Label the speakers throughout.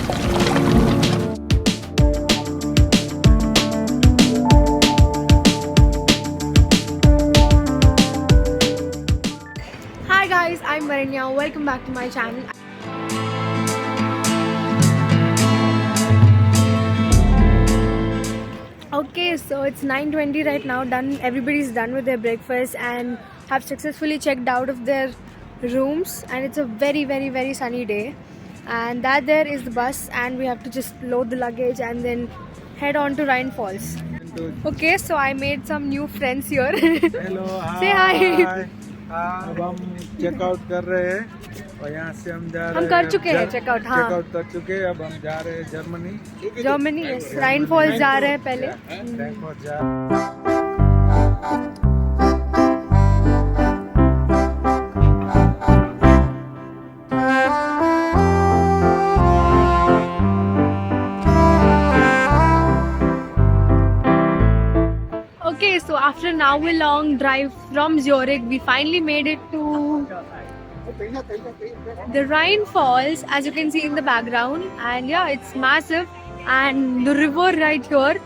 Speaker 1: Hi guys, I'm Varanya. Welcome back to my channel. Okay, so it's 9:20 right now. Everybody's done with their breakfast and have successfully checked out of their rooms. And it's a very sunny day. And that there is the bus, and we have to just load the luggage and then head on to Rhine Falls. Okay, so I made some new friends here.
Speaker 2: Hello
Speaker 1: Say hi.
Speaker 2: अब हम checkout कर रहे हैं और यहाँ से हम जा रहे हैं।
Speaker 1: हम कर चुके हैं चेकआउट। हाँ,
Speaker 2: चेकआउट कर चुके हैं। अब हम जा रहे हैं Germany.
Speaker 1: Germany, yes, Rhine Falls जा रहे हैं पहले।
Speaker 2: राइन फॉल्स जा
Speaker 1: Okay, so after an hour-long drive from Zurich, we finally made it to the Rhine Falls, as you can see in the background. And yeah, it's massive. And the river right here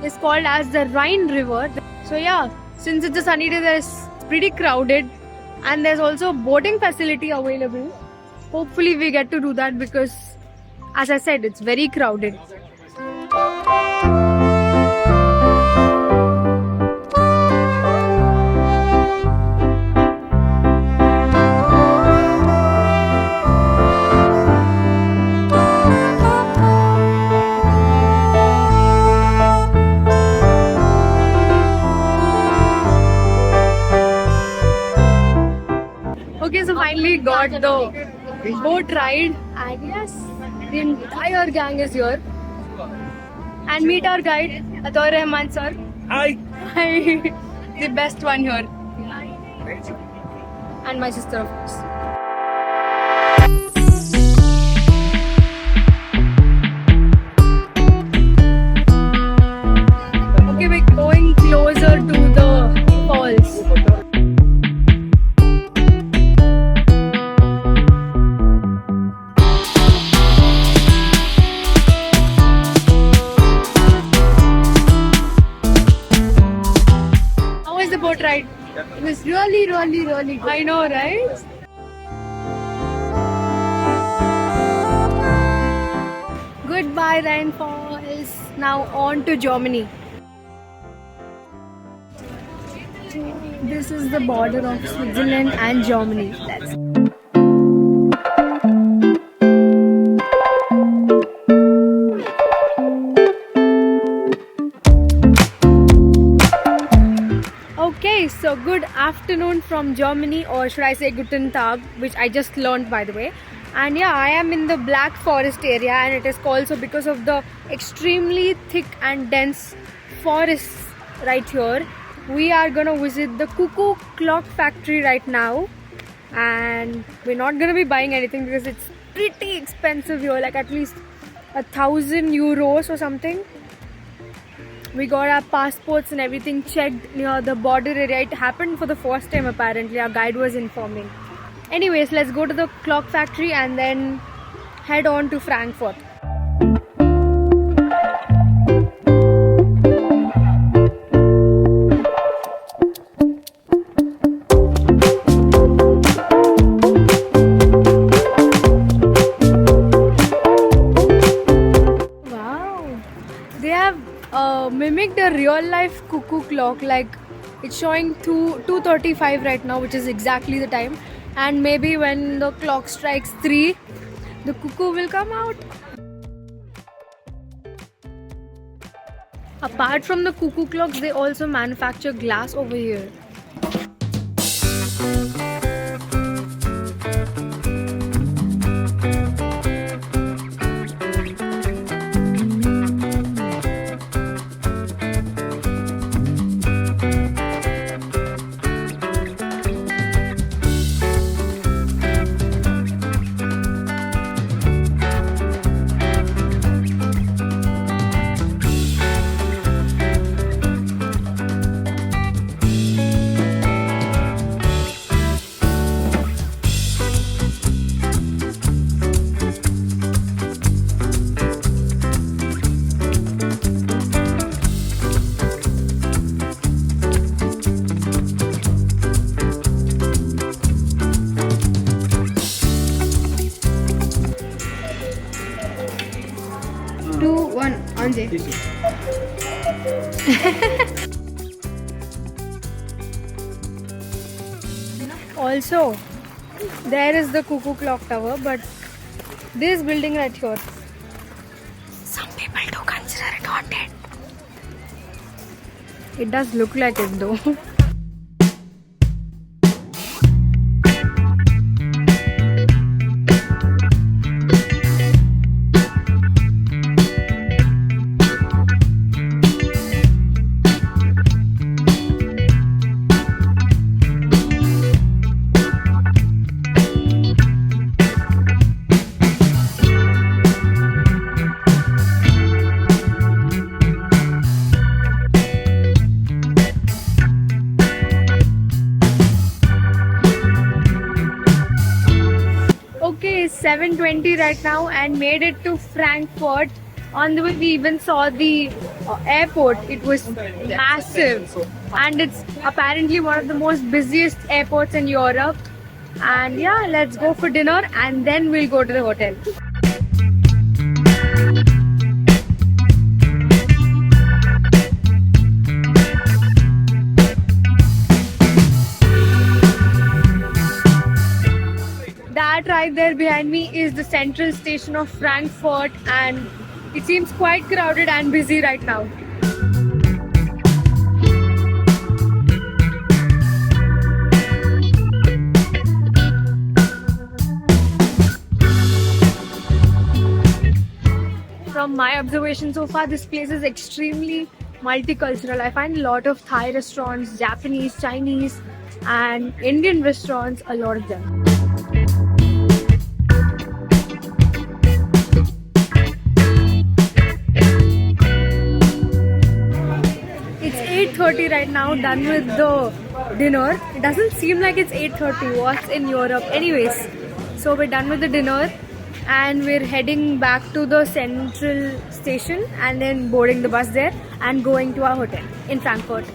Speaker 1: is called as the Rhine River. So yeah, since it's a sunny day, it's pretty crowded. And there's also a boating facility available. Hopefully we get to do that because, as I said, it's very crowded. Okay, so finally got the boat ride, and yes, the entire gang is here. And meet our guide, Atul Rahman sir.
Speaker 2: Hi.
Speaker 1: Hi. The best one here. And my sister, of course. Okay, we're going closer to the falls. How was the boat ride? It was really good. I know, right? Goodbye, Rhine Falls. Now on to Germany. This is the border of Switzerland and Germany. Okay, so good afternoon from Germany, or should I say Guten Tag, which I just learned, by the way. And yeah, I am in the Black Forest area, and it is called so because of the extremely thick and dense forests right here. We are gonna visit the Cuckoo Clock Factory right now, and we're not gonna be buying anything because it's pretty expensive here, like at least 1,000 euros or something. We got our passports and everything checked near the border area. It happened for the first time apparently, our guide was informing. Anyways, let's go to the clock factory and then head on to Frankfurt. Wow, they have mimicked a real life cuckoo clock. Like, it's showing 2:35 right now, which is exactly the time. And maybe when the clock strikes 3, the cuckoo will come out. Apart from the cuckoo clocks, they also manufacture glass over here. 2, 1, on Jay. Also, there is the Cuckoo Clock Tower, but this building right here, some people do consider it haunted. It does look like it though. Okay, 7:20 right now and made it to Frankfurt. On the way we even saw the airport. It was massive and it's apparently one of the most busiest airports in Europe. And yeah, let's go for dinner and then we'll go to the hotel. That right there behind me is the central station of Frankfurt and it seems quite crowded and busy right now. From my observation so far, this place is extremely multicultural. I find a lot of Thai restaurants, Japanese, Chinese and Indian restaurants, a lot of them. It's 8:30 right now, done with the dinner. It doesn't seem like it's 8:30, what's in Europe? Anyways, so we're done with the dinner and we're heading back to the central station and then boarding the bus there and going to our hotel in Frankfurt.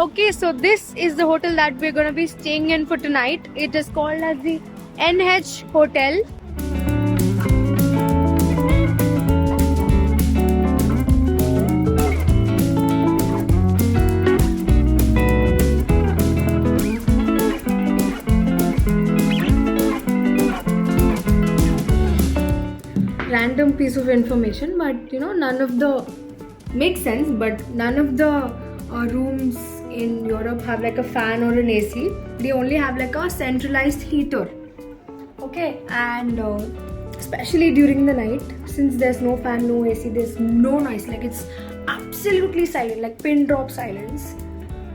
Speaker 1: Okay, so this is the hotel that we're gonna be staying in for tonight. It is called as the NH Hotel. Random piece of information, but you know, none of the makes sense, but none of the rooms in Europe have like a fan or an AC. They only have like a centralized heater. Okay, and especially during the night, since there's no fan, no AC, there's no noise, like it's absolutely silent, like pin drop silence.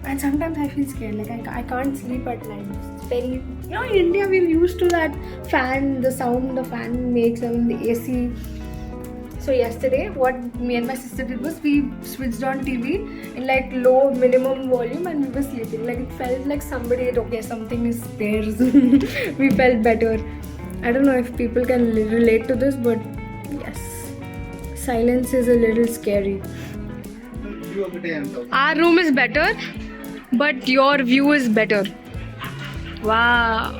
Speaker 1: And sometimes I feel scared, like I can't sleep at night. It's very, you know, in India we're used to that fan, the sound the fan makes and the AC. So yesterday, what me and my sister did was we switched on TV in like low minimum volume and we were sleeping. Like it felt like somebody, okay, something is there. We felt better. I don't know if people can relate to this, but yes, silence is a little scary. Our room is better, but your view is better. Wow.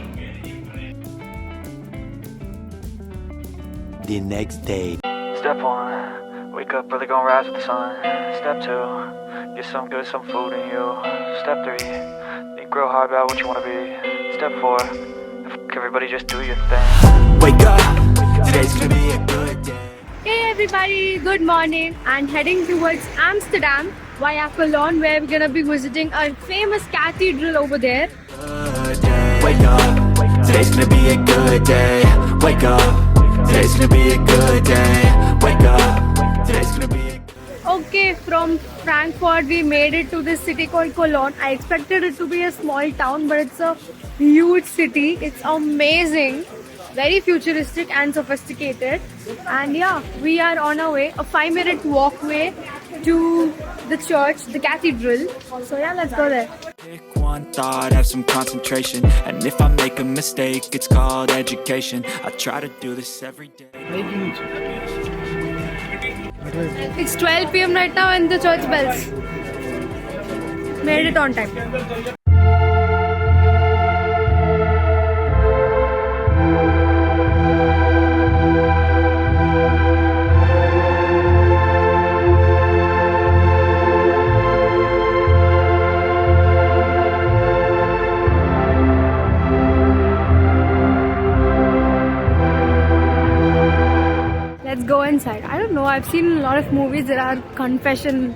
Speaker 3: The next day.
Speaker 4: Step 1, wake up early, gonna rise with the sun. Step 2, get some good, some food in you. Step 3, think real hard about what you wanna be. Step 4, everybody just do your thing.
Speaker 3: Wake up, today's gonna be a good day.
Speaker 1: Hey everybody, good morning and heading towards Amsterdam via Cologne, where we're gonna be visiting a famous cathedral over there.
Speaker 3: Good day. Wake up, today's gonna be a good day. Wake up, today's gonna be a good day. Wake up, today's gonna be a
Speaker 1: Okay, from Frankfurt we made it to this city called Cologne. I expected it to be a small town, but it's a huge city. It's amazing, very futuristic and sophisticated. And yeah, we are on our way, a 5-minute walkway to the church, the cathedral. So yeah, let's go there.
Speaker 3: Pick one thought, have some concentration. And if I make a mistake, it's called education. I try to do this every day.
Speaker 1: It's 12 p.m. right now and the church bells. Made it on time. Let's go inside. I don't know, I've seen a lot of movies there are confession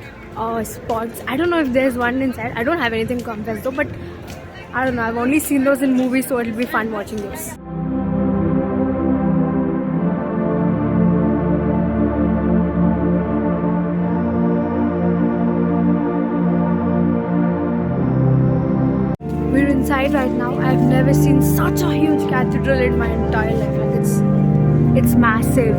Speaker 1: spots. I don't know if there's one inside. I don't have anything to confess though, but I don't know, I've only seen those in movies, so it'll be fun watching those. We're inside right now. I've never seen such a huge cathedral in my entire life. Like it's massive.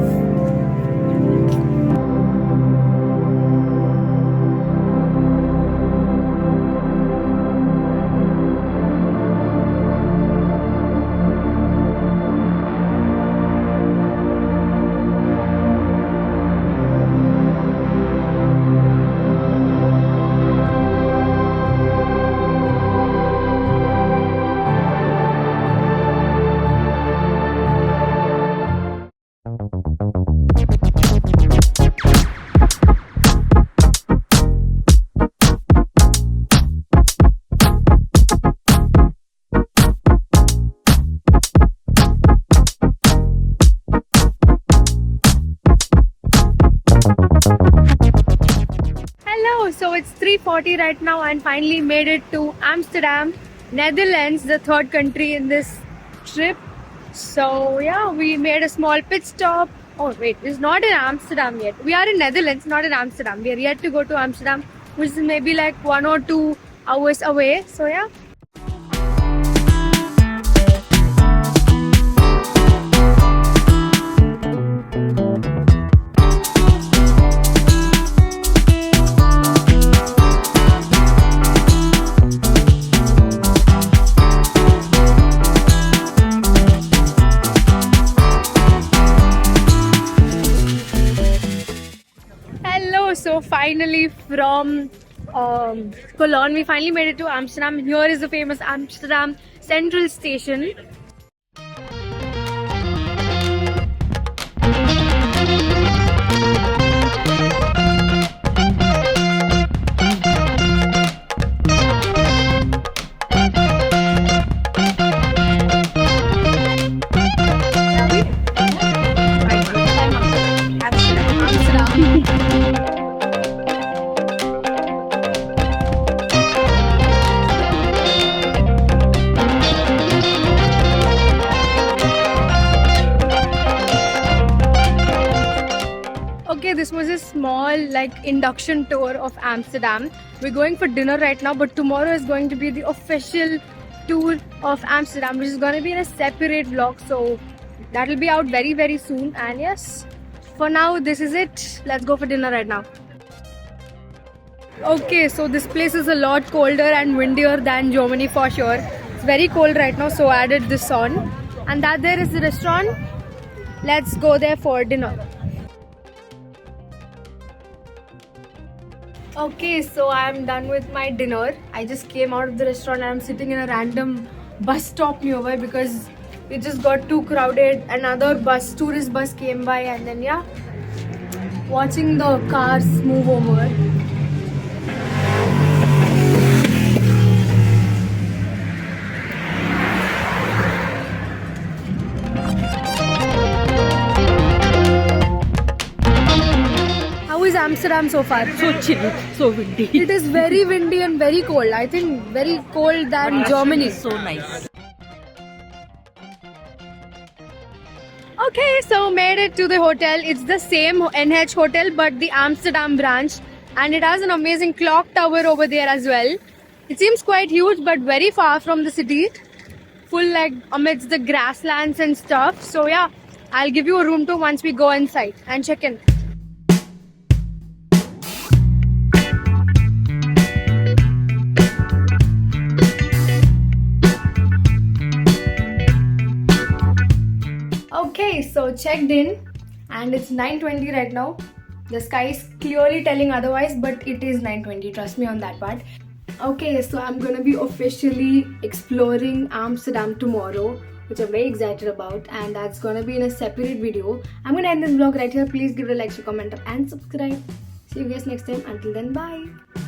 Speaker 1: So it's 3:40 right now and finally made it to Amsterdam, Netherlands, the third country in this trip. So yeah, we made a small pit stop. Oh wait, it's not in Amsterdam yet. We are in Netherlands, not in Amsterdam. We are yet to go to Amsterdam, which is maybe like 1 or 2 hours away. So yeah. So finally from Cologne, we finally made it to Amsterdam. Here is the famous Amsterdam Central Station. Okay, this was a small induction tour of Amsterdam. We're going for dinner right now, but tomorrow is going to be the official tour of Amsterdam, which is going to be in a separate vlog. So that'll be out very, very soon. And yes, for now, this is it. Let's go for dinner right now. Okay, so this place is a lot colder and windier than Germany for sure. It's very cold right now, so I added this on. And that there is the restaurant. Let's go there for dinner. Okay, so I'm done with my dinner. I just came out of the restaurant and I'm sitting in a random bus stop nearby because it just got too crowded. Another bus, tourist bus came by and then yeah, watching the cars move over. Amsterdam so far?
Speaker 5: So chill, so windy.
Speaker 1: It is very windy and very cold. I think very cold than Germany.
Speaker 5: So nice.
Speaker 1: Okay, so made it to the hotel. It's the same NH hotel but the Amsterdam branch, and it has an amazing clock tower over there as well. It seems quite huge but very far from the city, full amidst the grasslands and stuff. So yeah, I'll give you a room tour once we go inside and check in. Okay, so checked in and it's 9:20 right now. The sky is clearly telling otherwise, but it is 9:20. Trust me on that part. Okay, so I'm gonna be officially exploring Amsterdam tomorrow, which I'm very excited about, and that's gonna be in a separate video. I'm gonna end this vlog right here. Please give it a like, share, comment, and subscribe. See you guys next time. Until then, bye.